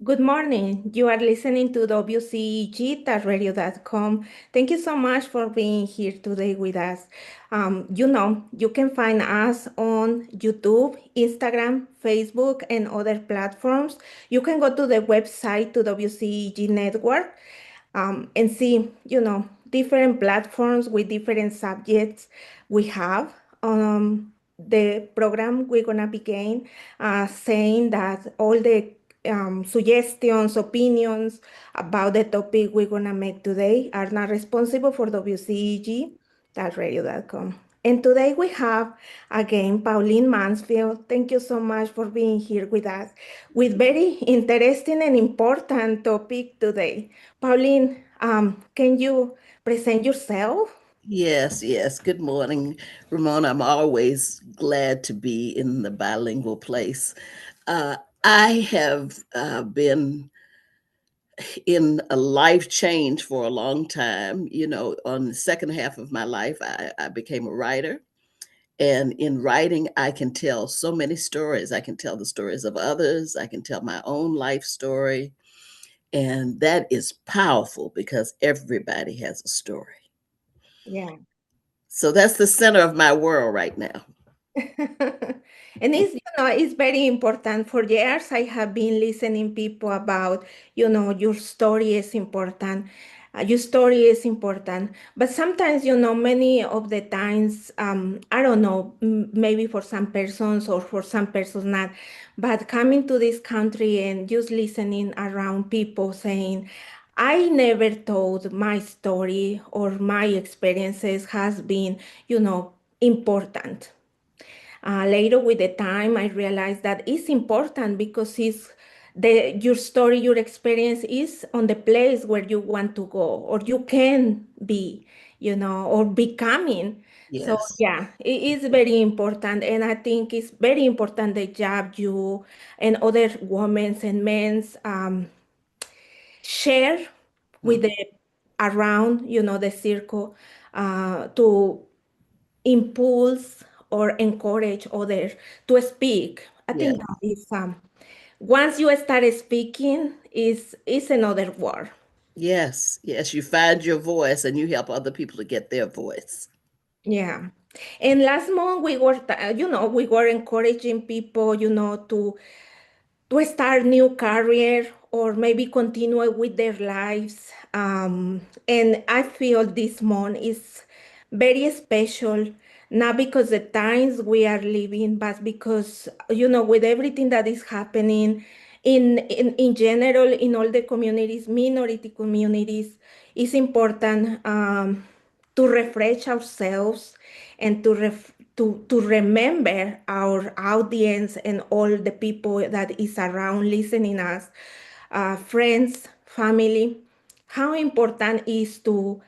Good morning. You are listening to WCEG.radio.com. Thank you so much for being here today with us. You can find us on YouTube, Instagram, Facebook, and other platforms. You can go to the website to WCEG Network and see, different platforms with different subjects we have. The program we're gonna begin saying that all the suggestions, opinions about the topic we're gonna make today are not responsible for WCEG.radio.com. And today we have again Pauline Mansfield. Thank you so much for being here with us with very interesting and important topic today. Pauline, can you present yourself? Yes, yes. Good morning, Ramona. I'm always glad to be in the bilingual place. Uh, I have been in a life change for a long time. On the second half of my life, I became a writer. And in writing, I can tell so many stories. I can tell the stories of others, I can tell my own life story. And that is powerful because everybody has a story. Yeah. So that's the center of my world right now. And it's very important. For years, I have been listening people about, your story is important. Your story is important. But sometimes, many of the times, I don't know, maybe for some persons or for some persons not, but coming to this country and just listening around people saying, I never told my story or my experiences has been, important. Later with the time, I realized that it's important because your story, your experience is on the place where you want to go or you can be, or becoming. So Yes, yeah, it is very important, and I think it's very important the job you and other women's and men's share with mhm, the around, the circle to impulse or encourage others to speak. I think that yes, is once you start speaking is another word. yes, yes. You find your voice and you help other people to get their voice. Yeah. And last month we were encouraging people, to start new career or maybe continue with their lives. And I feel this month is very special, not because the times we are living, but because, with everything that is happening in general, in all the communities, minority communities, it's important to refresh ourselves and to remember our audience and all the people that is around listening us, friends, family, how important is to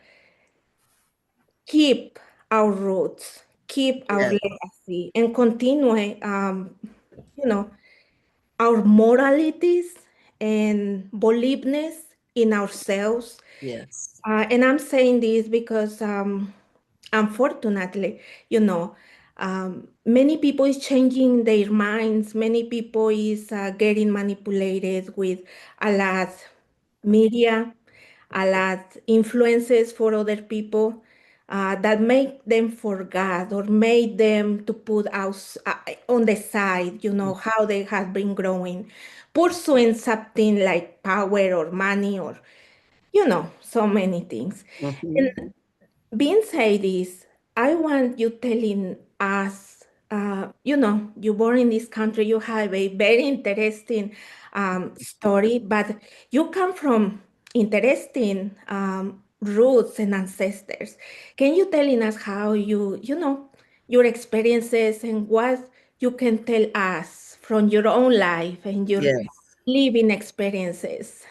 keep our roots, keep our Yes, legacy, and continue, you know, our moralities and beliefness in ourselves. yes, And I'm saying this because, unfortunately, many people is changing their minds. Many people is getting manipulated with a lot media, a lot influences for other people that make them forget or made them to put out on the side, how they have been growing, pursuing something like power or money or so many things. And mhm, being said this, I want you telling us, you born in this country, you have a very interesting story, but you come from interesting roots and ancestors. Can you telling us how your experiences and what you can tell us from your own life and your yes. living experiences?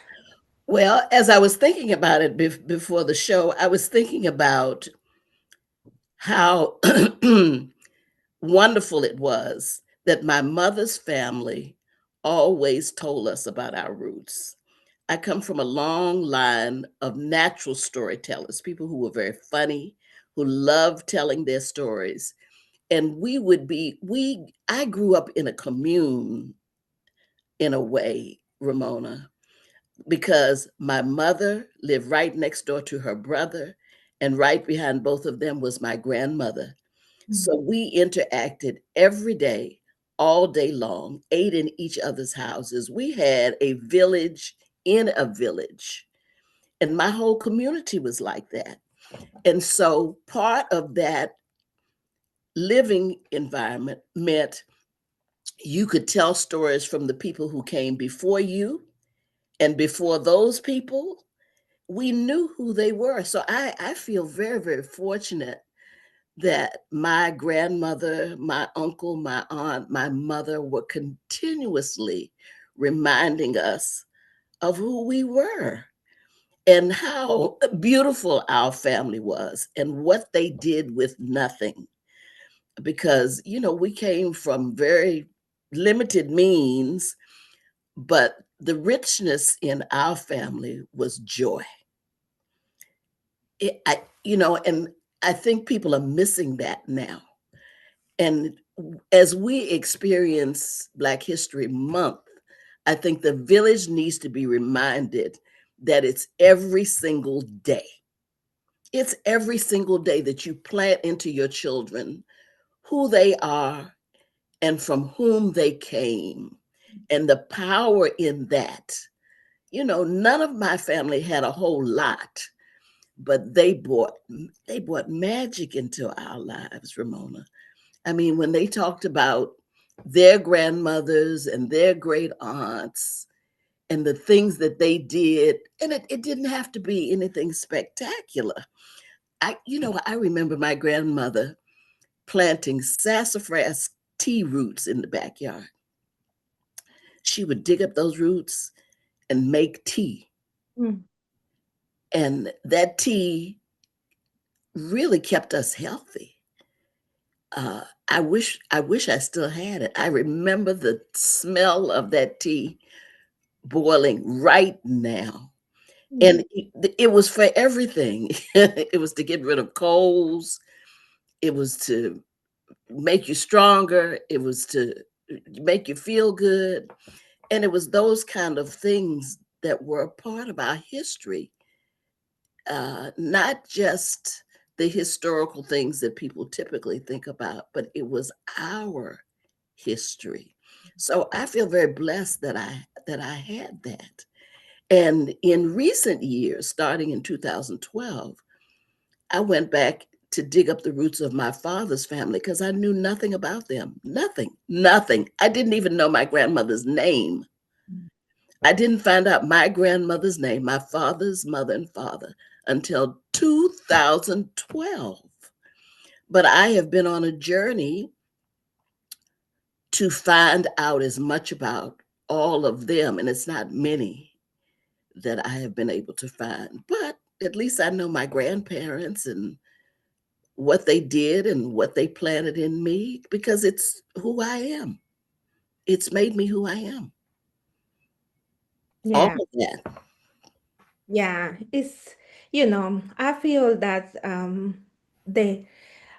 Well, as I was thinking about it before the show, I was thinking about how wonderful it was that my mother's family always told us about our roots. I come from a long line of natural storytellers, people who were very funny, who loved telling their stories. And I grew up in a commune in a way, Ramona. because my mother lived right next door to her brother, and right behind both of them was my grandmother. Mm. So we interacted every day, all day long, ate in each other's houses. We had a village in a village, and my whole community was like that. And so part of that living environment meant you could tell stories from the people who came before you, and before those people, we knew who they were. So I feel very, very fortunate that my grandmother, my uncle, my aunt, my mother were continuously reminding us of who we were and how beautiful our family was and what they did with nothing. Because, we came from very limited means, but the richness in our family was joy. And I think people are missing that now. And as we experience Black History Month, I think the village needs to be reminded that it's every single day. It's every single day that you plant into your children who they are and from whom they came and the power in that. None of my family had a whole lot, but they brought magic into our lives, Ramona. I mean, when they talked about their grandmothers and their great aunts and the things that they did, and it didn't have to be anything spectacular. I remember my grandmother planting sassafras tea roots in the backyard. She would dig up those roots and make tea. Mm. And that tea really kept us healthy. I wish I still had it. I remember the smell of that tea boiling right now. Mm. And it was for everything. It was to get rid of colds. It was to make you stronger. It was to make you feel good. And it was those kind of things that were a part of our history, not just the historical things that people typically think about, but it was our history. So I feel very blessed that I had that. And in recent years, starting in 2012, I went back to dig up the roots of my father's family because I knew nothing about them. Nothing, nothing. I didn't even know my grandmother's name. I didn't find out my grandmother's name, my father's mother and father, until 2012. But I have been on a journey to find out as much about all of them, and it's not many that I have been able to find. But at least I know my grandparents and what they did and what they planted in me because it's who I am. It's made me who I am. All Yeah, of that. yeah. I feel that the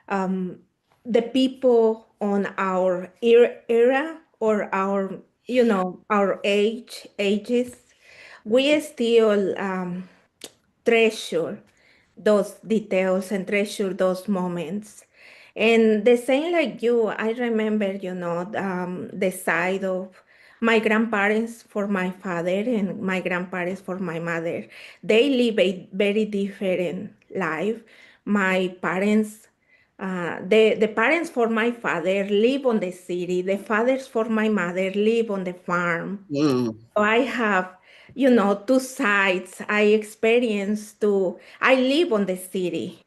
um, the people on our era or our ages, we still treasure those details and treasure those moments. And the same like you, I remember, the side of my grandparents for my father and my grandparents for my mother. They live a very different life. My parents, the parents for my father live on the city. The fathers for my mother live on the farm. Mm, So I have, two sides. I live on the city.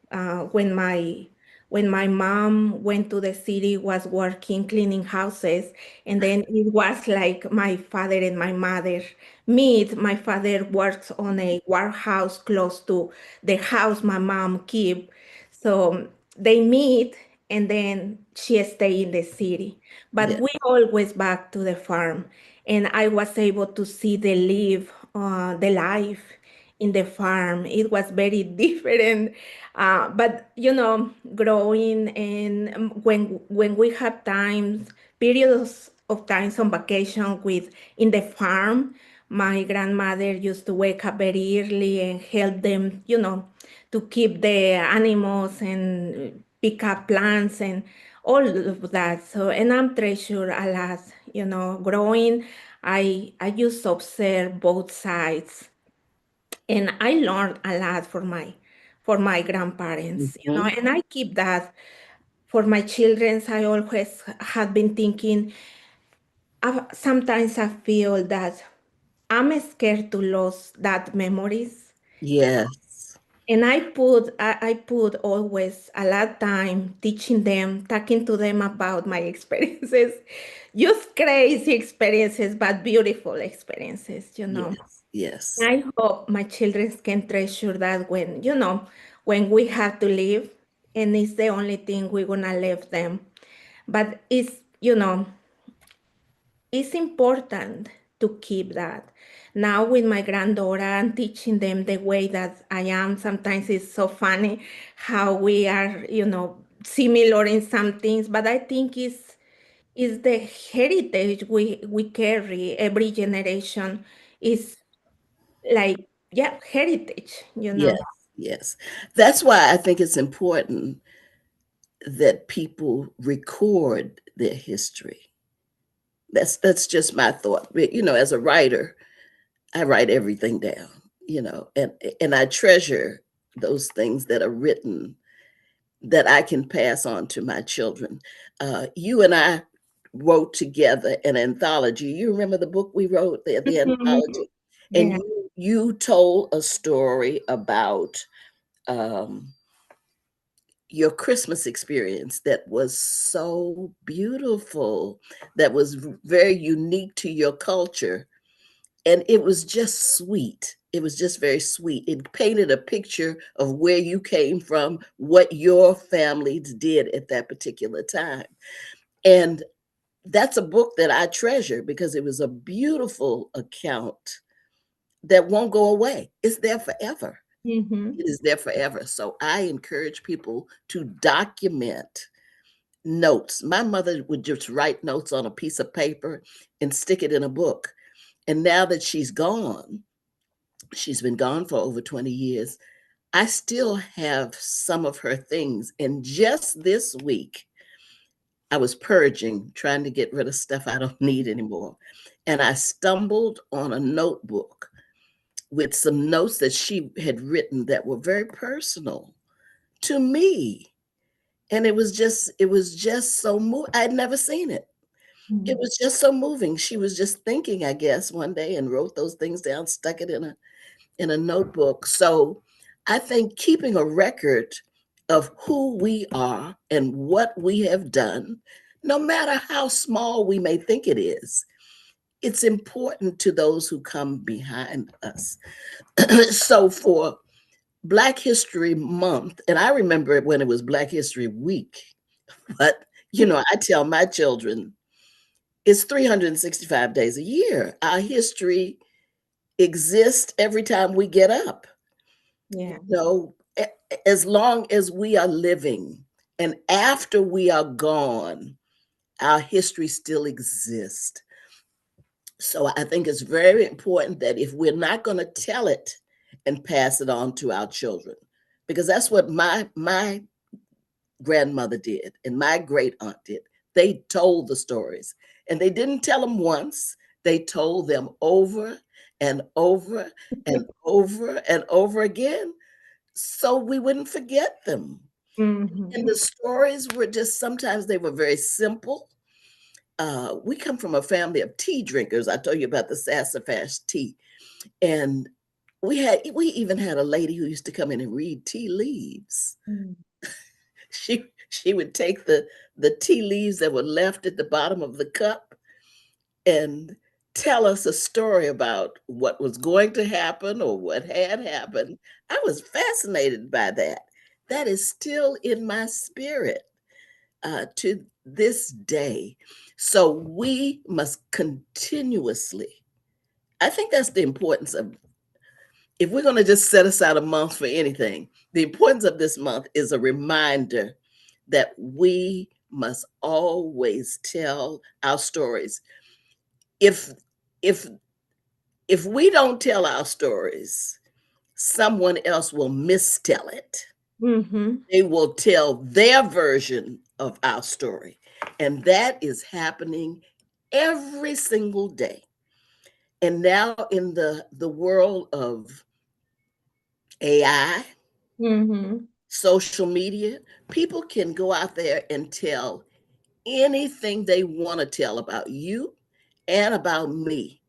When my mom went to the city, was working cleaning houses, and then it was like my father and my mother meet. My father works on a warehouse close to the house my mom keep. So they meet, and then she stay in the city. But yeah. we always back to the farm, and I was able to see the life in the farm. It was very different, but growing and when we have periods of times on vacation with in the farm. my grandmother used to wake up very early and help them, to keep the animals and pick up plants and all of that. So, and I'm treasure a lot, growing. I used to observe both sides, and I learned a lot for my grandparents, Mhm. and I keep that for my children. I always have been thinking, sometimes I feel that I'm scared to lose that memories. Yes. And I put always a lot of time teaching them, talking to them about my experiences, just crazy experiences, but beautiful experiences. Yes. Yes. I hope my children can treasure that when we have to leave, and it's the only thing we're gonna leave them. But it's important to keep that. Now with my granddaughter, I'm teaching them the way that I am. Sometimes it's so funny how we are, similar in some things, but I think it's the heritage we carry. Every generation is like, yeah, heritage. Yes. Yes. That's why I think it's important that people record their history. That's just my thought. But, as a writer, I write everything down, and I treasure those things that are written that I can pass on to my children. You and I wrote together an anthology. You remember the book we wrote, the Mhm. anthology, and Yeah. you told a story about um, your Christmas experience that was so beautiful, that was very unique to your culture. And it was just sweet. It was just very sweet. It painted a picture of where you came from, what your family did at that particular time. And that's a book that I treasure because it was a beautiful account that won't go away. It's there forever. Hmm. It is there forever. So I encourage people to document notes. My mother would just write notes on a piece of paper and stick it in a book. And now that she's been gone for over 20 years, I still have some of her things. And just this week, I was purging, trying to get rid of stuff I don't need anymore. And I stumbled on a notebook with some notes that she had written that were very personal to me. And it was just so moving. I'd never seen it. It was just so moving. She was just thinking, I guess, one day and wrote those things down, stuck it in a notebook. So I think keeping a record of who we are and what we have done, no matter how small we may think it is, it's important to those who come behind us. So for Black History Month, and I remember it when it was Black History Week, but I tell my children it's 365 days a year. Our history exists every time we get up. Yeah. As long as we are living and after we are gone, our history still exists. So I think it's very important that if we're not going to tell it and pass it on to our children, because that's what my grandmother did and my great aunt did. They told the stories, and they didn't tell them once. They told them over and over and over and over again so we wouldn't forget them. And Hmm. the stories were just sometimes they were very simple. We come from a family of tea drinkers. I told you about the sassafras tea, and we even had a lady who used to come in and read tea leaves. She would take the tea leaves that were left at the bottom of the cup and tell us a story about what was going to happen or what had happened. I was fascinated by that. That is still in my spirit to this day. So we must continuously, I think that's the importance of, if we're going to just set aside a month for anything, the importance of this month is a reminder that we must always tell our stories. If if if we don't tell our stories, someone else will mistell it. Mm-hmm. They will tell their version of our story. And that is happening every single day. And now in the world of AI, Mm-hmm. social media, people can go out there and tell anything they want to tell about you and about me.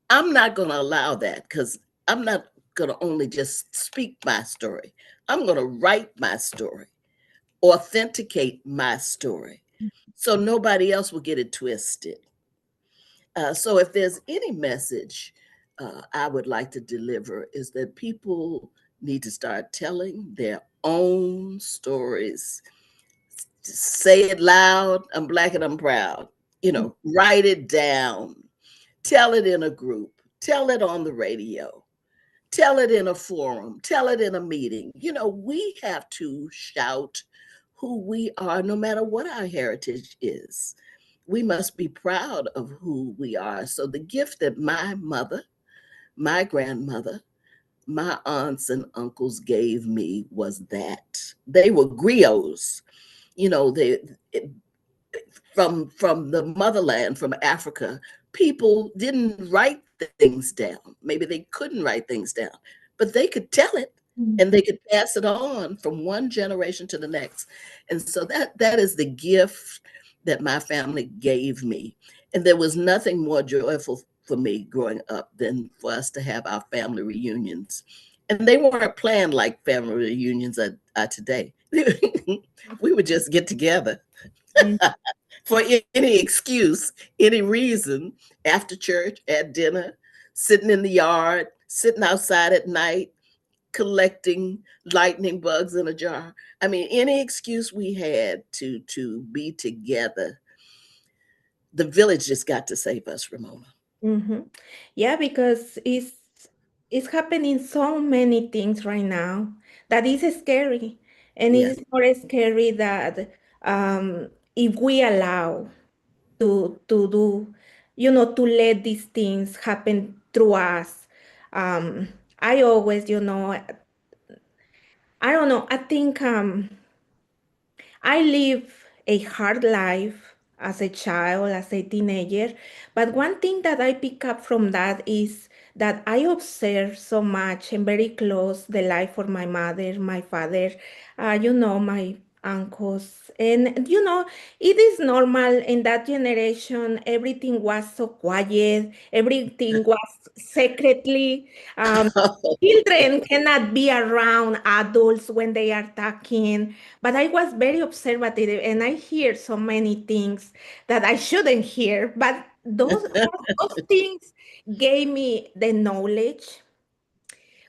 I'm not going to allow that because I'm not going to only just speak my story. I'm going to write my story, authenticate my story, so nobody else will get it twisted. So, if there's any message I would like to deliver, is that people need to start telling their own stories. Say it loud. I'm black and I'm proud. Write it down. Tell it in a group. Tell it on the radio. Tell it in a forum. Tell it in a meeting. We have to shout who we are, no matter what our heritage is. We must be proud of who we are. So, the gift that my mother, my grandmother, my aunts and uncles gave me was that they were griots. They from the motherland, from Africa, people didn't write things down. Maybe they couldn't write things down, but they could tell it and they could pass it on from one generation to the next. And so that is the gift that my family gave me. And there was nothing more joyful for me growing up than for us to have our family reunions. And they weren't planned like family reunions are today. We would just get together for any excuse, any reason, after church, at dinner, sitting in the yard, sitting outside at night, collecting lightning bugs in a jar. I mean, any excuse we had to be together, the village just got to save us, Ramona. Mm-hmm. Yeah, because it's happening so many things right now that is scary. And Yes. it's more scary that if we allow to do, to let these things happen through us. Um, I always, I don't know, I think I live a hard life as a child, as a teenager, but one thing that I pick up from that is that I observe so much and very close the life of my mother, my father, my uncles. And, it is normal in that generation. Everything was so quiet, everything was secretly. Um, Children cannot be around adults when they are talking, but I was very observative and I hear so many things that I shouldn't hear. But those things gave me the knowledge.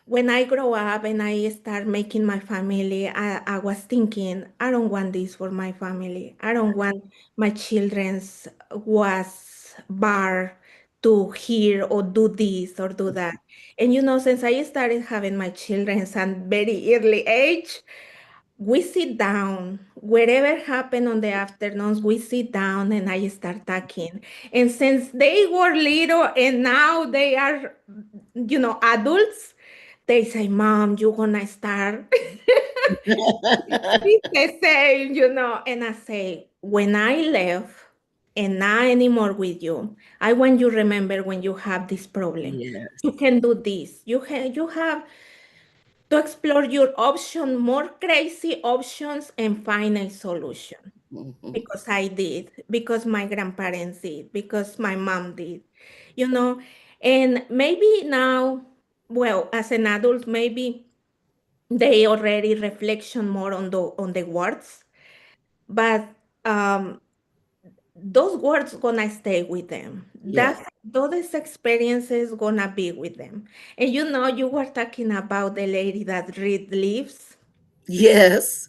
When I grow up and I start making my family, I was thinking, I don't want this for my family. I don't want my children's was bar to hear or do this or do that. And since I started having my children at very early age, we sit down. Whatever happened on the afternoons, we sit down and I start talking. And since they were little and now they are, adults, they say, Mom, you're gonna start. It's the same, And I say, when I left and not anymore with you, I want you remember when you have this problem. You Yes. can do this. You have to explore your option, more crazy options, and find a solution. Mhm. Because I did, because my grandparents did, because my mom did, you know. And maybe now, well, as an adult, maybe they already reflection more on the words, but um, those words gonna stay with them. Yeah. Those experiences gonna be with them. And you were talking about the lady that read leaves. Yes.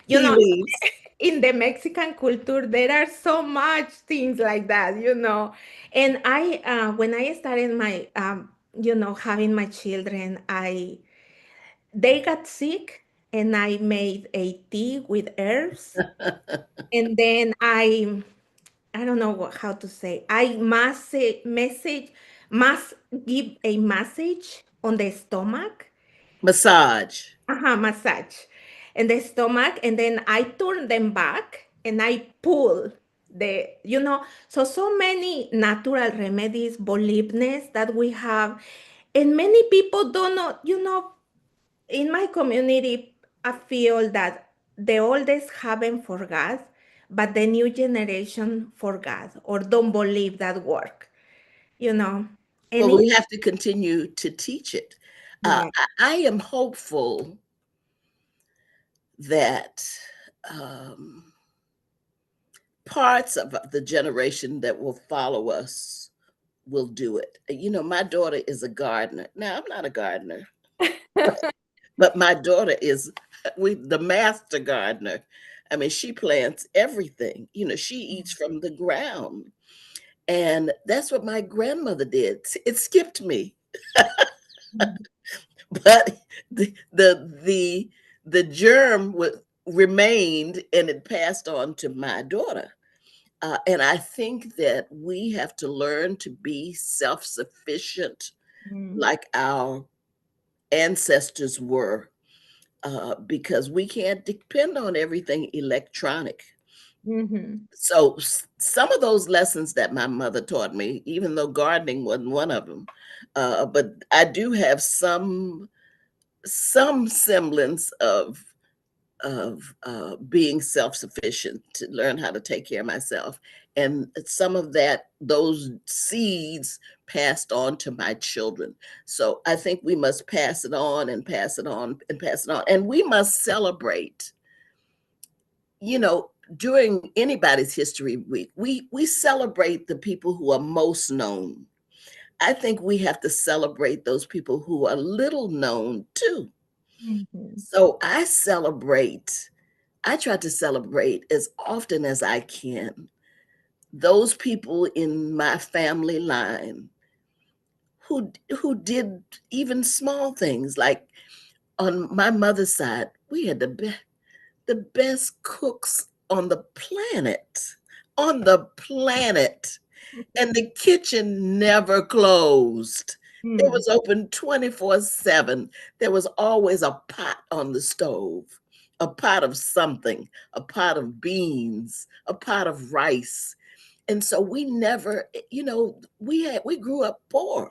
You Tea know, leaves. in the Mexican culture, there are so much things like that. And when I started my, having my children, they got sick, and I made a tea with herbs, and then I don't know how to say, I message must give a massage on the stomach. Massage. Massage in the stomach, and then I turn them back and I pull so many natural remedies, beliefness that we have, and many people don't know. In my community, I feel that the oldest haven't forgot, but the new generation forgot or don't believe that work. You know, and Well, it's we have to continue to teach it. yeah. I am hopeful that um, parts of the generation that will follow us will do it. My daughter is a gardener. Now, I'm not a gardener, but my daughter is the master gardener. I mean, she plants everything. She eats from the ground. And that's what my grandmother did. It skipped me, but the germ remained and it passed on to my daughter. And I think that we have to learn to be self-sufficient Mm, like our ancestors were, because we can't depend on everything electronic. mhm, So some of those lessons that my mother taught me, even though gardening wasn't one of them, but I do have some semblance of being self-sufficient, to learn how to take care of myself, and some of those seeds passed on to my children. So I think we must pass it on and pass it on and pass it on, and we must celebrate. you know During anybody's history week, we celebrate the people who are most known. I think we have to celebrate those people who are little known too. mhm, So I try to celebrate as often as I can those people in my family line who did even small things. Like on my mother's side, we had the best cooks on the planet. On the planet. And the kitchen never closed. It mm, was open 24/7. There was always a pot on the stove, a pot of something, a pot of beans, a pot of rice. And so we never, we grew up poor,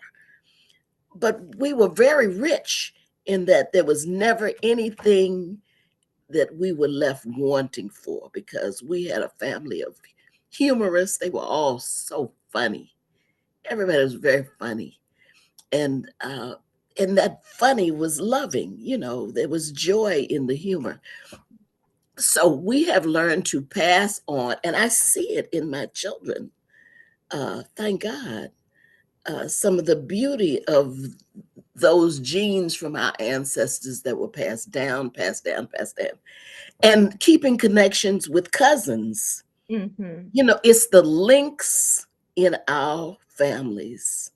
but we were very rich in that there was never anything that we were left wanting for, because we had a family of humorists. They were all so funny. Everybody was very funny. And that funny was loving. There was joy in the humor. So we have learned to pass on, and I see it in my children. Thank God. Some of the beauty of those genes from our ancestors that were passed down, passed down, passed down, and keeping connections with cousins. mhm, It's the links in our families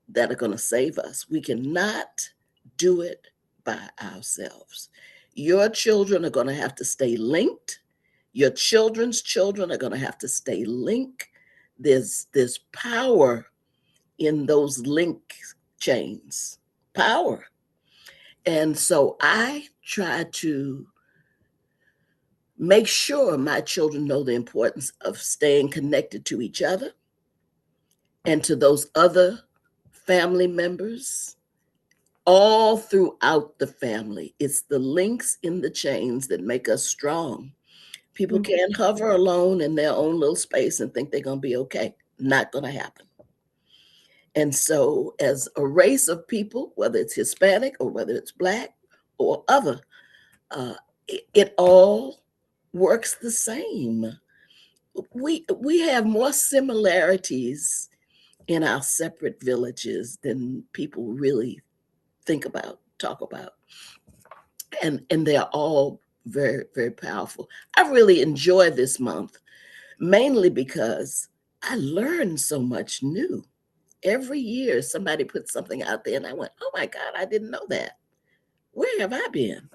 that are going to save us. We cannot do it by ourselves. Your children are going to have to stay linked. Your children's children are going to have to stay linked. There's power in those link chains. Power. And so I try to make sure my children know the importance of staying connected to each other and to those other family members all throughout the family. It's the links in the chains that make us strong. People mm, can't hover alone in their own little space and think they're going to be okay. Not going to happen. And so, as a race of people, whether it's Hispanic or whether it's Black or other, it all works the same. We have more similarities in our separate villages than people really talk about, and they're all very, very powerful. I really enjoy this month, mainly because I learned so much new. Every year somebody puts something out there and I went, oh my God, I didn't know that. Where have I been?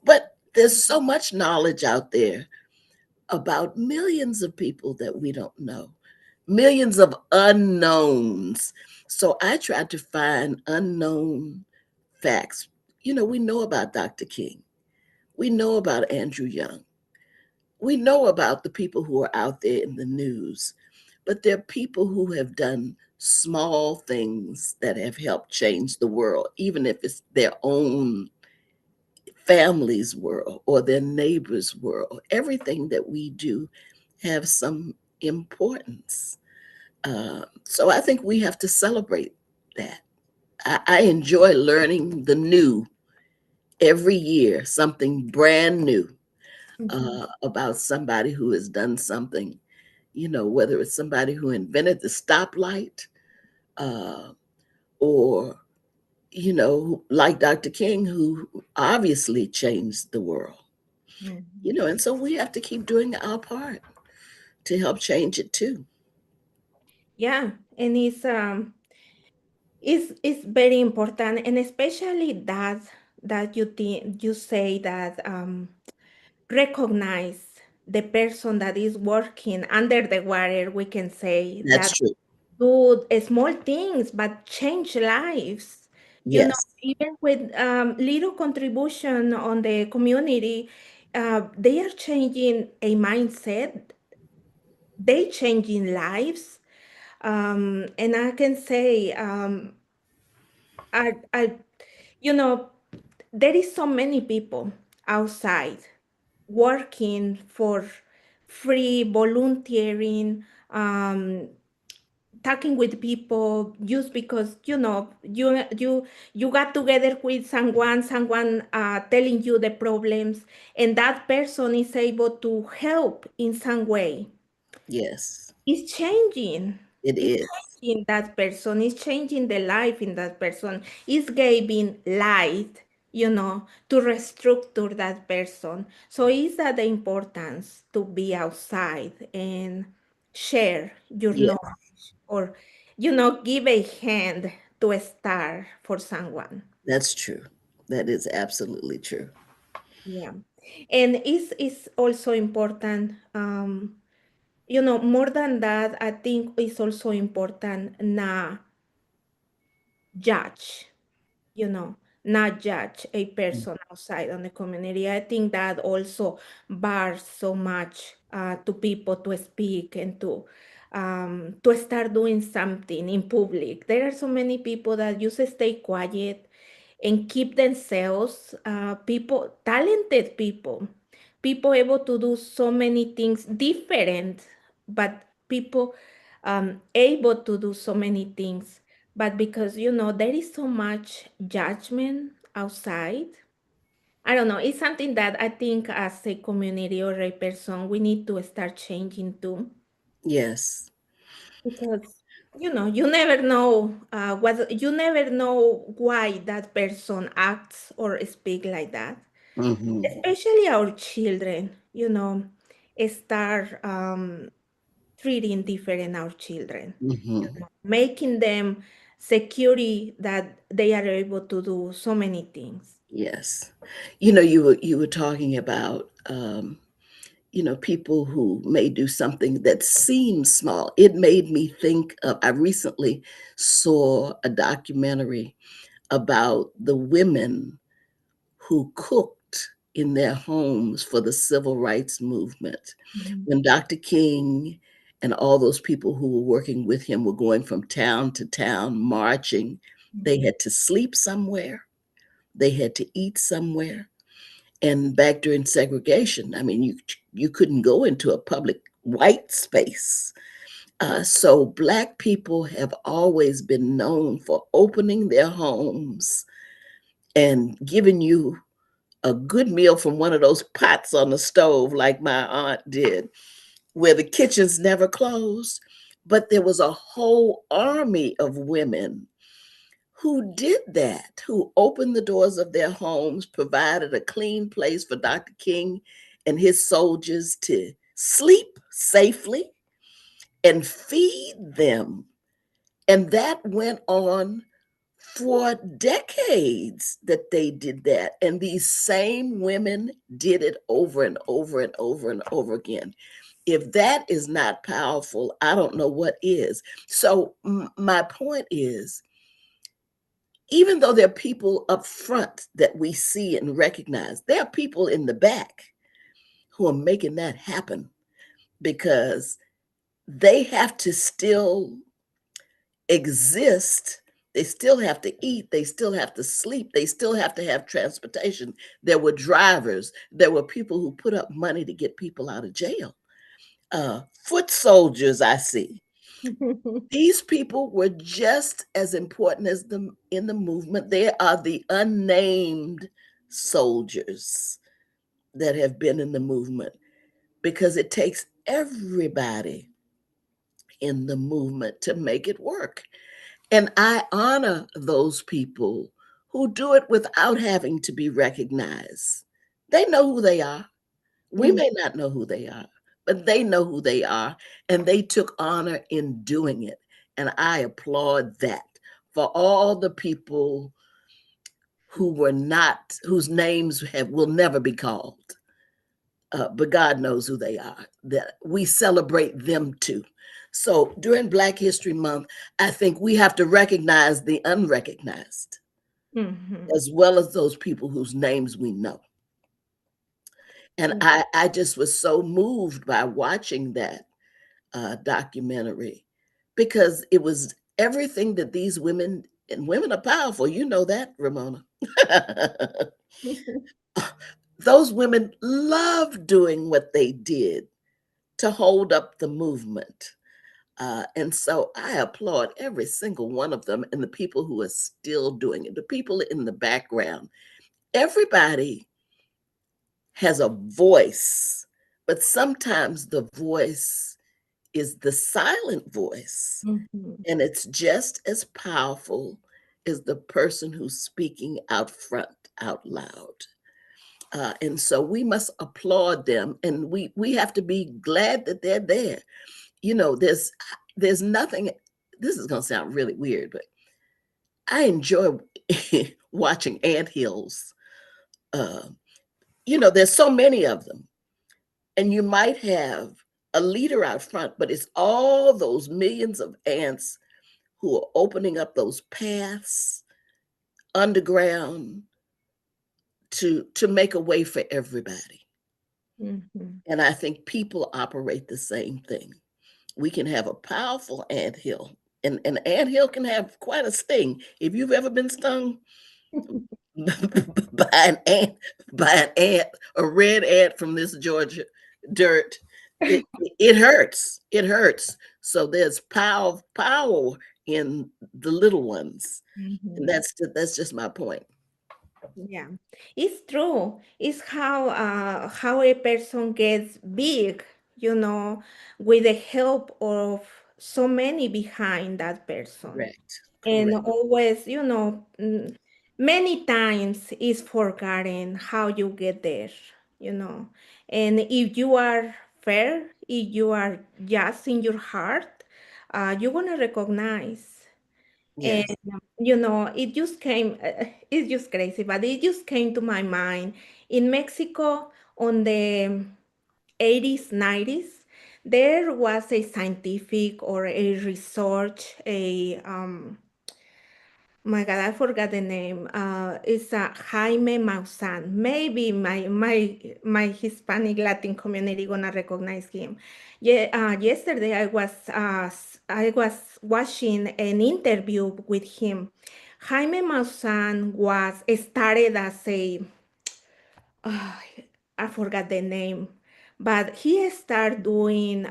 But there's so much knowledge out there about millions of people that we don't know. millions of unknowns. So I tried to find unknown facts. We know about Dr. King. We know about Andrew Young. We know about the people who are out there in the news, but there are people who have done small things that have helped change the world, even if it's their own family's world or their neighbor's world. Everything that we do have some importance. So I think we have to celebrate that. I enjoy learning the new every year, something brand new Mhm. about somebody who has done something, whether it's somebody who invented the stoplight uh, or, like Dr. King, who obviously changed the world, Mhm. and so we have to keep doing our part to help change it too. Yeah, and it's very important, and especially that you think you say that recognize the person that is working under the water. We can say That's that true. do small things but change lives. You know, Yes, even with little contribution on the community, they are changing a mindset. They changing lives. And I can say, I, you know, there is so many people outside working for free, volunteering, talking with people just because you got together with someone telling you the problems, and that person is able to help in some way. yes, It's changing. it It's is. changing that person. It's changing the life in that person. It's giving light, to restructure that person. So is that the importance to be outside and share your Yeah, knowledge, or, give a hand to a start for someone. that's true. That is absolutely true. Yeah. And it's also important, more than that, I think it's also important not judge, not judge a person outside on the community. I think that also bars so much to people to speak and to start doing something in public. There are so many people that just stay quiet and keep themselves, talented people able to do so many things different, but people able to do so many things, but because there is so much judgment outside. I don't know, it's something that I think as a community or a person we need to start changing too, Yes. because you never know you never know why that person acts or speak like that, Hmm. especially our children, start treating different our children, Hmm. making them security that they are able to do so many things. Yes. You were talking about people who may do something that seems small. It made me think of, I recently saw a documentary about the women who cooked in their homes for the civil rights movement. Mhm. When Dr. King and all those people who were working with him were going from town to town marching, they Mhm. had to sleep somewhere, they had to eat somewhere. And back during segregation, I mean, you couldn't go into a public white space. So Black people have always been known for opening their homes and giving you a good meal from one of those pots on the stove, like my aunt did, where the kitchens never closed. But there was a whole army of women who did that, who opened the doors of their homes, provided a clean place for Dr. King and his soldiers to sleep safely and feed them. And that went on for decades that they did that. And these same women did it over and over and over and over again. If that is not powerful, I don't know what is. So my point is, even though there are people up front that we see and recognize, there are people in the back who are making that happen because they have to still exist. They still have to eat. They still have to sleep. They still have to have transportation. There were drivers. There were people who put up money to get people out of jail. Foot soldiers, I see. These people were just as important as them in the movement. They are the unnamed soldiers that have been in the movement because it takes everybody in the movement to make it work. And I honor those people who do it without having to be recognized. They know who they are. We Mm, may not know who they are, but they know who they are, and they took honor in doing it. And I applaud that for all the people who were not, whose names will never be called. But God knows who they are. That we celebrate them too. So during Black History Month, I think we have to recognize the unrecognized mhm, as well as those people whose names we know. And mm, I just was so moved by watching that documentary because it was everything that these women, and women are powerful. You know that, Ramona. Those women loved doing what they did to hold up the movement. And so I applaud every single one of them and the people who are still doing it, the people in the background. Everybody has a voice, but sometimes the voice is the silent voice. mhm. And it's just as powerful as the person who's speaking out front, out loud. And so we must applaud them, and we have to be glad that they're there. You know, there's nothing. This is going to sound really weird, but I enjoy watching ant hills. Uh, there's so many of them, and you might have a leader out front, but it's all those millions of ants who are opening up those paths underground to make a way for everybody. Mhm. And I think people operate the same thing. We can have a powerful anthill, and an anthill can have quite a sting. If you've ever been stung by an ant, a red ant from this Georgia dirt, it hurts. It hurts. So there's power in the little ones, and Mhm. that's just my point. Yeah, it's true. It's how a person gets big, with the help of so many behind that person. Correct. And Correct. always, many times is forgotten how you get there, you know. And if you are fair, if you are just in your heart, you're gonna recognize. And Yes. it just came, it's just crazy, but it just came to my mind. In Mexico, on the 80s, 90s, there was a scientific or a research, my God, I forgot the name. It's Jaime Maussan. Maybe my Hispanic Latin community gonna recognize him. Yeah, yesterday I was watching an interview with him. Jaime Maussan was started as a uh, I forgot the name, but he started doing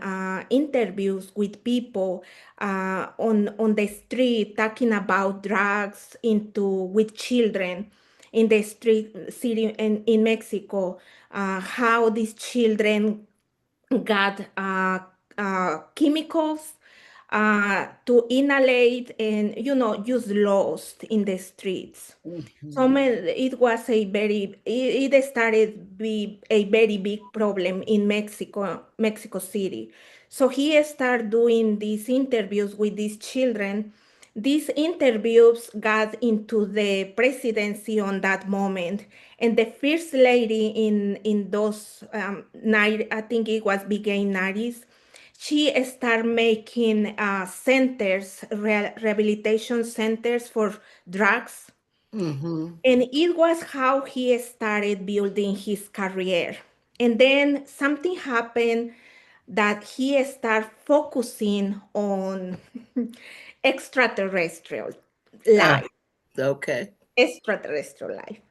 interviews with people on the street, talking about drugs into with children in the street city in Mexico, how these children got chemicals to inhalate and just lost in the streets. So Mhm. it was it started be a very big problem in Mexico City. So he started doing these interviews with these children, These interviews got into the presidency on that moment, and the first lady in those night, I think it was beginning 90s, she started making centers, rehabilitation centers for drugs, Mm-hmm. and it was how he started building his career. And then something happened that he started focusing on extraterrestrial Ah, life, okay. extraterrestrial life.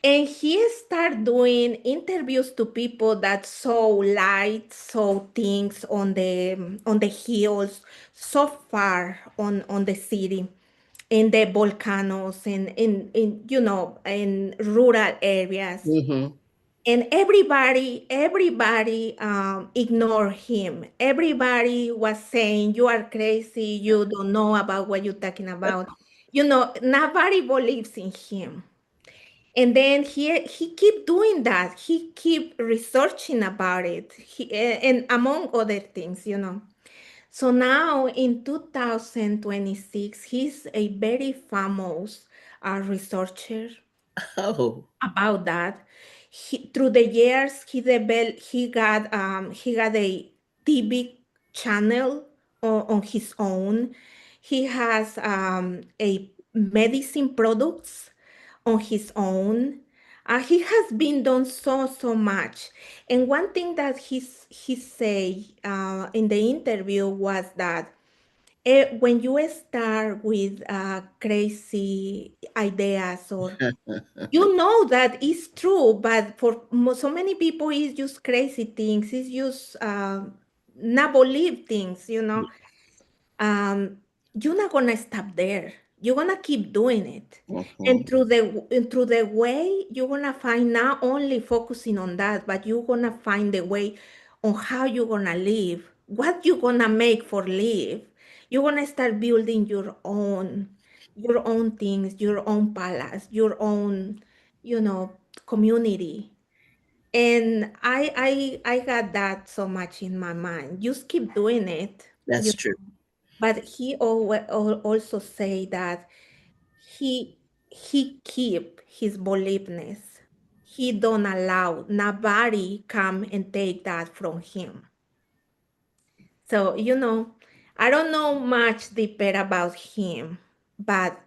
And he started doing interviews to people that saw lights, saw things on the hills, so far on the city, in the volcanoes, in rural areas. Mm-hmm. And everybody ignored him. Everybody was saying, "You are crazy. You don't know about what you're talking about." Nobody believes in him. And then he keep doing that. He keep researching about it. And among other things. So now in 2026, he's a very famous researcher Oh, about that. Through the years, he got a TV channel on his own. He has a medicine products on his own. He has been done so much. And one thing that he say in the interview was that when you start with crazy ideas, or that is true, but for so many people, it's just crazy things. It's just not believe things. um, you're not gonna stop there. You're gonna keep doing it, and mm-hmm. through the way, you're gonna find not only focusing on that, but you're gonna find the way on how you're gonna live, what you're gonna make for live. You're gonna start building your own things, your own palace, your own, you know, community. And I got that so much in my mind. Just keep doing it. That's true. But he also say that he keep his beliefness. He don't allow nobody come and take that from him. So, I don't know much deeper about him, but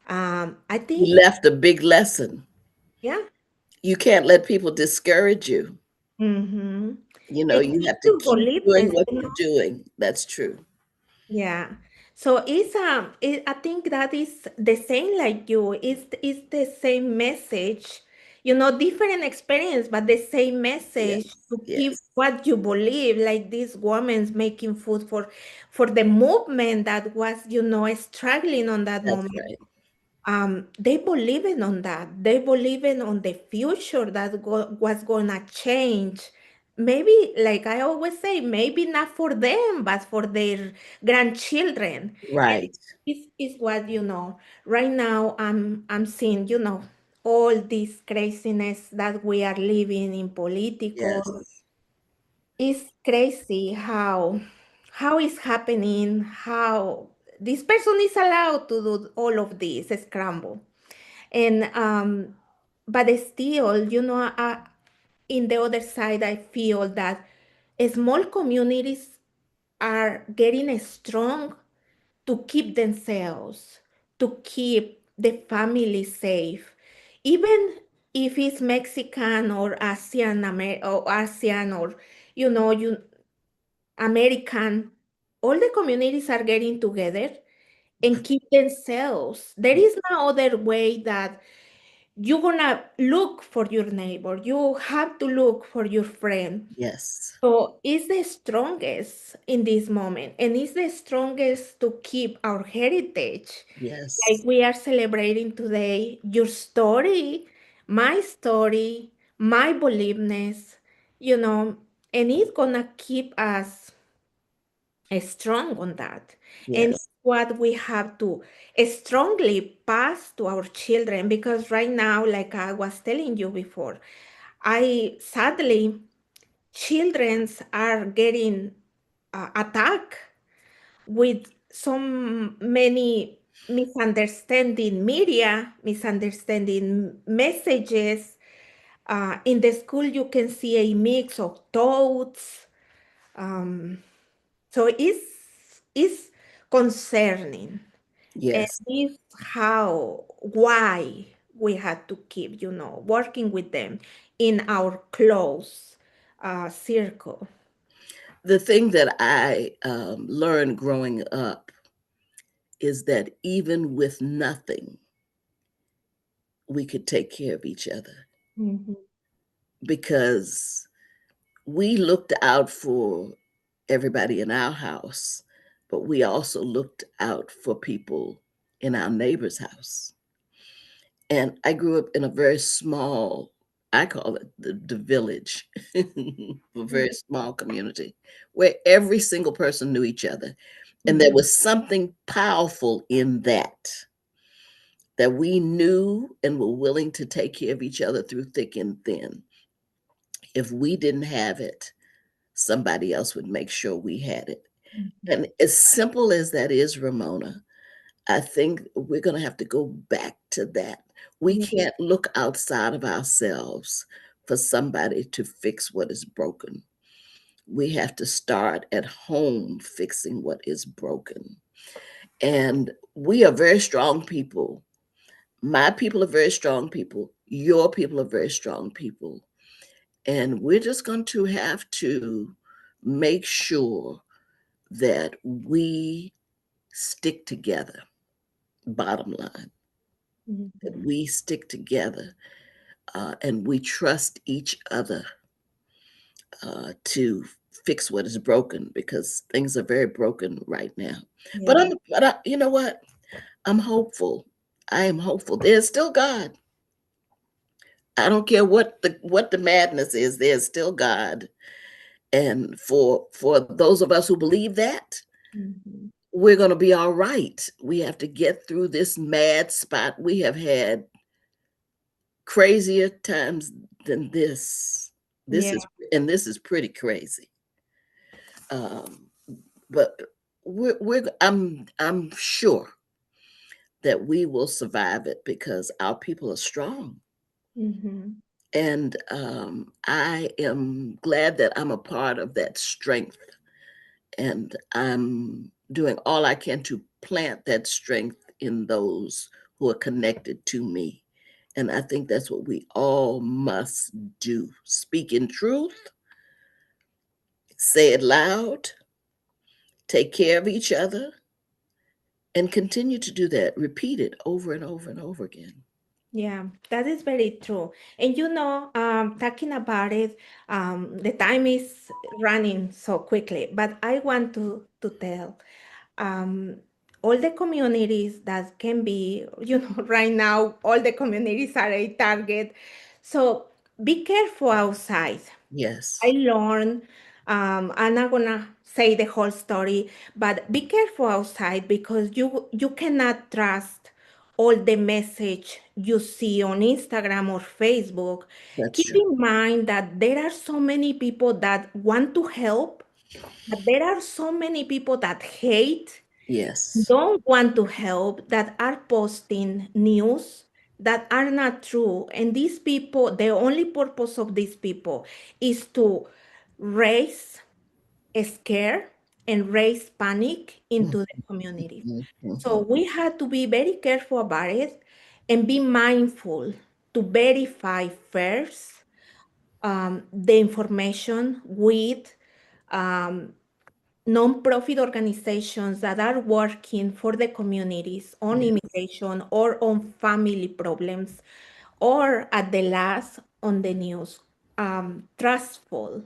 I think He left a big lesson. yeah. You can't let people discourage you. Mm-hmm. You It's have to your keep doing beliefness, what you're doing. That's true. Yeah. So I think that is the same like you. It's the same message, different experience, but the same message Yes, to keep yes. what you believe. Like this woman's making food for the movement that was, struggling on that That's moment. right. They believe in on that. They believe in on the future that was gonna change. Maybe, like I always say, maybe not for them, but for their grandchildren. And Right. is what right now. I'm seeing all this craziness that we are living in political. Yes. It's crazy how is happening. How this person is allowed to do all of this scramble. And but still, in the other side, I feel that small communities are getting strong to keep themselves, to keep the family safe, even if it's Mexican or Asian, or you American. All the communities are getting together and keep themselves. There is no other way that you're gonna look for your neighbor. You have to look for your friend. Yes. So it's the strongest in this moment, and it's the strongest to keep our heritage. Like Yes. we are celebrating today, your story, my beliefness, you know, and it's gonna keep us strong on that. And Yes. it's what we have to strongly pass to our children, because right now, like I was telling you before, I sadly, childrens are getting attacked with so many misunderstanding media, misunderstanding messages. In the school, you can see a mix of thoughts. Um, so it's concerning, and Yes. it's why we had to keep, working with them in our close circle. The thing that I learned growing up is that even with nothing, we could take care of each other Mhm. because we looked out for everybody in our house, but we also looked out for people in our neighbor's house. And I grew up in a very small, I call it the village, a very small community where every single person knew each other. And there Mhm. was something powerful in that we knew and were willing to take care of each other through thick and thin. If we didn't have it, somebody else would make sure we had it. Mhm. And as simple as that is, Ramona, I think we're going to have to go back to that. We Yeah. can't look outside of ourselves for somebody to fix what is broken. We have to start at home fixing what is broken. And we are very strong people. My people are very strong people. Your people are very strong people. And we're just going to have to make sure that we stick together, bottom line, that Mhm. we stick together and we trust each other to fix what is broken because things are very broken right now. But Yeah. you know what? I'm hopeful. I am hopeful. There's still God. I don't care what the madness is. There's still God, and for those of us who believe that, Mhm. we're going to be all right. We have to get through this mad spot. We have had crazier times than this. This Yeah. is and this is pretty crazy. Um, but I'm sure that we will survive it because our people are strong. Mhm. And I am glad that I'm a part of that strength. And I'm doing all I can to plant that strength in those who are connected to me. And I think that's what we all must do. Speak in truth, say it loud, take care of each other, and continue to do that. Repeat it over and over and over again. Yeah, that is very true. And talking about it, the time is running so quickly, but I want to tell um, all the communities that can be, right now, all the communities are a target. So be careful outside. I Yes. learned, I'm not gonna say the whole story, but be careful outside because you cannot trust all the message you see on Instagram or Facebook. That's Keep true. in mind that there are so many people that want to help, but there are so many people that hate, Yes. don't want to help, that are posting news that are not true. And these people, the only purpose of these people is to raise scare and raise panic into the communities. So Mhm. we have to be very careful about it and be mindful to verify first the information with um, non-profit organizations that are working for the communities on Yeah. immigration or on family problems, or at the last on the news, trustful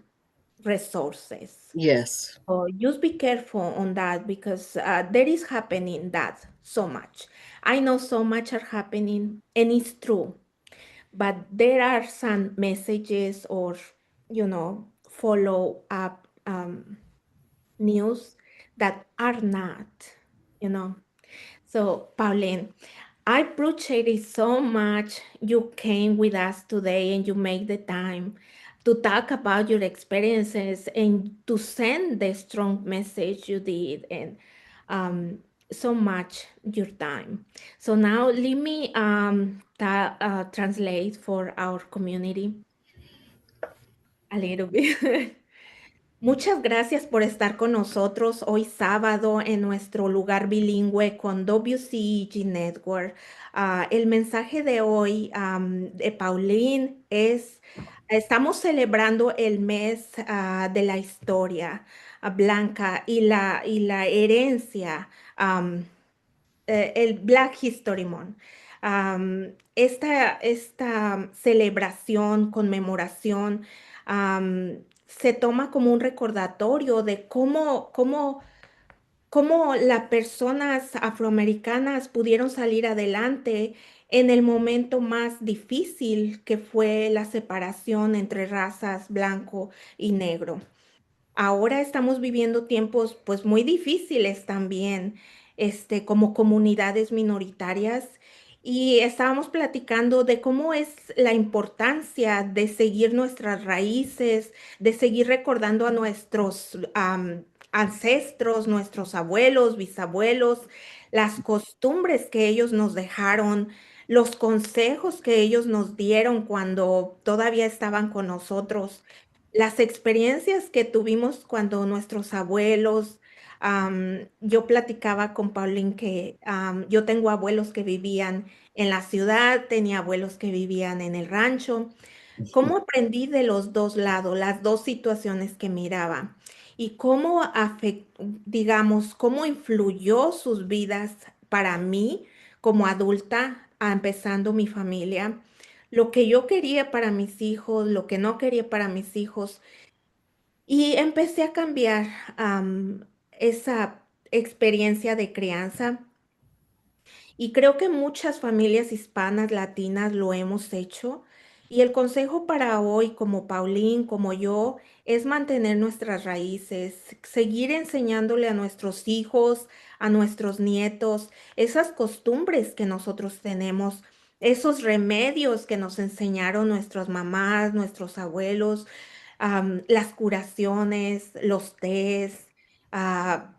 resources. Yes. So just be careful on that because there is happening that so much. I know so much are happening and it's true, but there are some messages or follow up news that are not, you know. So, Pauline, I appreciate it so much you came with us today and you make the time to talk about your experiences and to send the strong message you did. And so much your time. So now let me translate for our community a little bit. Muchas gracias por estar con nosotros hoy sábado en nuestro lugar bilingüe con WCEG Network. El mensaje de hoy de Pauline es, estamos celebrando el mes de la historia blanca y la herencia, el Black History Month. Esta celebración, conmemoración, se toma como un recordatorio de cómo las personas afroamericanas pudieron salir adelante en el momento más difícil que fue la separación entre razas blanco y negro. Ahora estamos viviendo tiempos pues muy difíciles también, como comunidades minoritarias y estábamos platicando de cómo es la importancia de seguir nuestras raíces, de seguir recordando a nuestros ancestros, nuestros abuelos, bisabuelos, las costumbres que ellos nos dejaron, los consejos que ellos nos dieron cuando todavía estaban con nosotros, las experiencias que tuvimos cuando nuestros abuelos, yo platicaba con Pauline que yo tengo abuelos que vivían en la ciudad, tenía abuelos que vivían en el rancho. ¿Cómo aprendí de los dos lados, las dos situaciones que miraba? Y cómo digamos, cómo influyó sus vidas para mí como adulta, empezando mi familia, lo que yo quería para mis hijos, lo que no quería para mis hijos. Y empecé a cambiar esa experiencia de crianza y creo que muchas familias hispanas, latinas lo hemos hecho. Y el consejo para hoy, como Paulín, como yo, es mantener nuestras raíces, seguir enseñándole a nuestros hijos, a nuestros nietos, esas costumbres que nosotros tenemos, esos remedios que nos enseñaron nuestras mamás, nuestros abuelos, las curaciones, los tés, ah,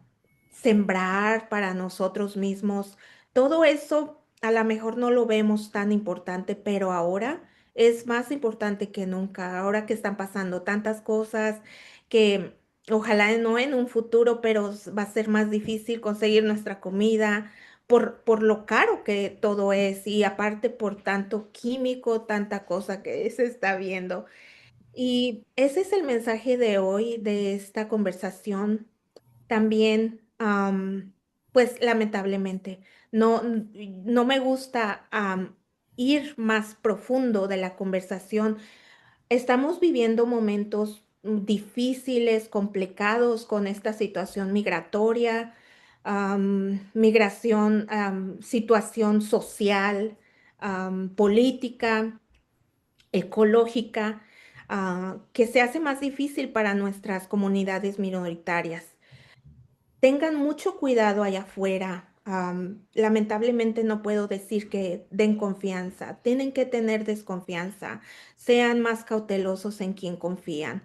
sembrar para nosotros mismos. Todo eso a lo mejor no lo vemos tan importante, pero ahora es más importante que nunca. Ahora que están pasando tantas cosas que ojalá no en un futuro, pero va a ser más difícil conseguir nuestra comida por lo caro que todo es y aparte por tanto químico, tanta cosa que se está viendo. Y ese es el mensaje de hoy, de esta conversación. También, pues lamentablemente, no me gusta ir más profundo de la conversación. Estamos viviendo momentos difíciles, complicados con esta situación migratoria, migración, situación social, política ecológica, que se hace más difícil para nuestras comunidades minoritarias. Tengan mucho cuidado allá afuera. Lamentablemente no puedo decir que den confianza. Tienen que tener desconfianza. Sean más cautelosos en quien confían.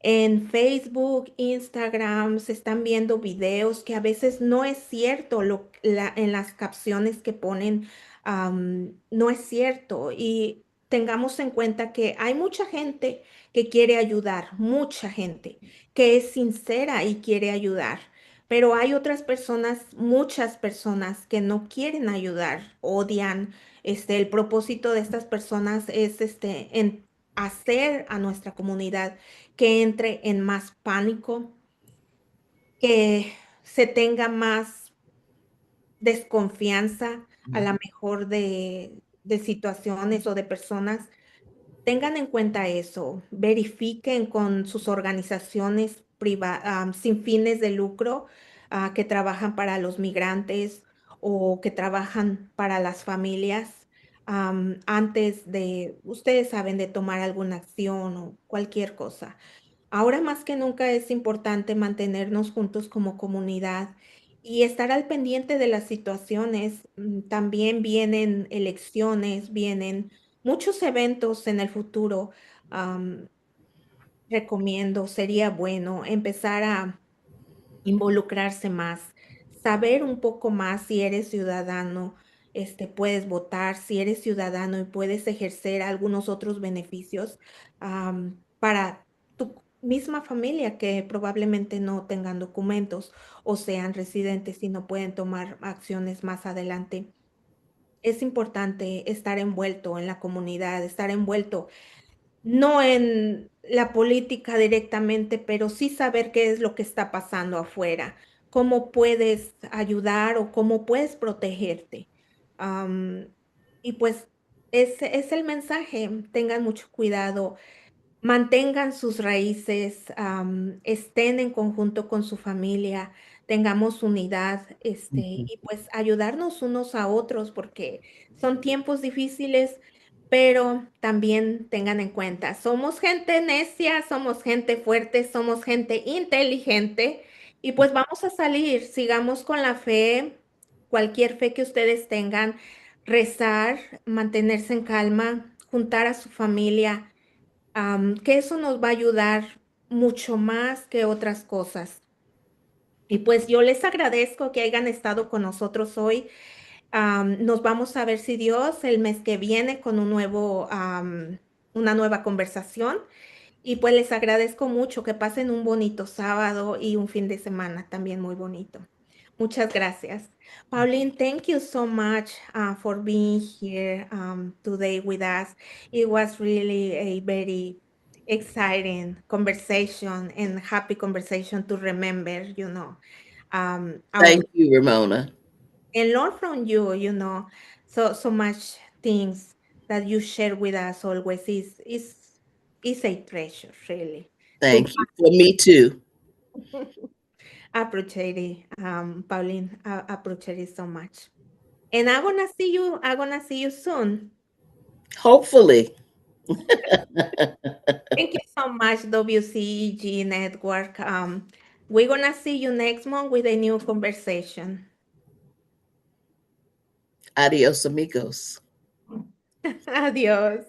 En Facebook, Instagram, se están viendo videos que a veces no es cierto en las capciones que ponen, no es cierto. Y tengamos en cuenta que hay mucha gente que quiere ayudar, mucha gente que es sincera y quiere ayudar. Pero hay otras personas, muchas personas que no quieren ayudar, odian. El propósito de estas personas es en hacer a nuestra comunidad que entre en más pánico, que se tenga más desconfianza a la mejor de situaciones o de personas. Tengan en cuenta eso, verifiquen con sus organizaciones sin fines de lucro, que trabajan para los migrantes o que trabajan para las familias, antes de, ustedes saben, de tomar alguna acción o cualquier cosa. Ahora más que nunca es importante mantenernos juntos como comunidad y estar al pendiente de las situaciones. También vienen elecciones, vienen muchos eventos en el futuro. Am, Recomiendo, sería bueno empezar a involucrarse más. saber un poco más si eres ciudadano, puedes votar, si eres ciudadano y puedes ejercer algunos otros beneficios para tu misma familia que probablemente no tengan documentos o sean residentes y no pueden tomar acciones más adelante. Es importante estar envuelto en la comunidad, estar envuelto no en la política directamente, pero sí saber qué es lo que está pasando afuera, cómo puedes ayudar o cómo puedes protegerte. Am, y pues ese es el mensaje, tengan mucho cuidado, mantengan sus raíces, estén en conjunto con su familia, tengamos unidad, Mhm. y pues ayudarnos unos a otros, porque son tiempos difíciles, pero también tengan en cuenta, somos gente necia, somos gente fuerte, somos gente inteligente, y pues vamos a salir, sigamos con la fe, cualquier fe que ustedes tengan, rezar, mantenerse en calma, juntar a su familia, que eso nos va a ayudar mucho más que otras cosas. Y pues yo les agradezco que hayan estado con nosotros hoy. Nos vamos a ver si Dios el mes que viene con una nueva conversación. Y pues les agradezco mucho que pasen un bonito sábado y un fin de semana también muy bonito. Muchas gracias. Pauline, thank you so much for being here today with us. It was really a very exciting conversation and happy conversation to remember, our Thank you, Ramona. and learn from you, so much things that you share with us always is a treasure, really. To Thank you. For me too. appreciate it, Pauline. I appreciate it so much. And I'm gonna see you soon. Hopefully. Thank you so much, WCEG Network. We're gonna see you next month with a new conversation. Adios, amigos. Adios.